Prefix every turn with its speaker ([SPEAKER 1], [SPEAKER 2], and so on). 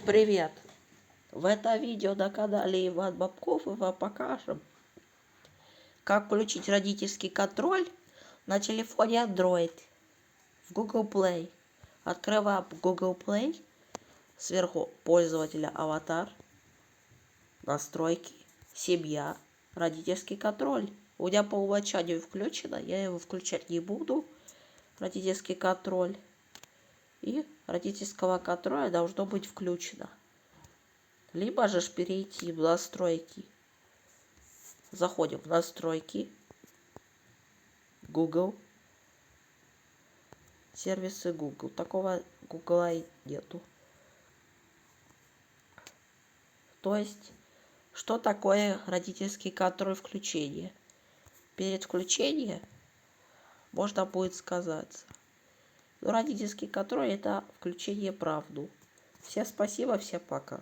[SPEAKER 1] Привет! В это видео на канале Иван Бобков и вам покажем, как включить родительский контроль на телефоне Android в Google Play. Открываем Google Play, сверху пользователя аватар, настройки, семья, родительский контроль. У меня по умолчанию включено, я его включать не буду, родительский контроль. И родительского контроля должно быть включено. Либо же перейти в настройки. Заходим в настройки. Google. Сервисы Google. Такого Google нету. То есть, что такое родительский контроль включения? Перед включением можно будет сказать. Но родительский контроль — это включение правду. Всем спасибо, всем пока.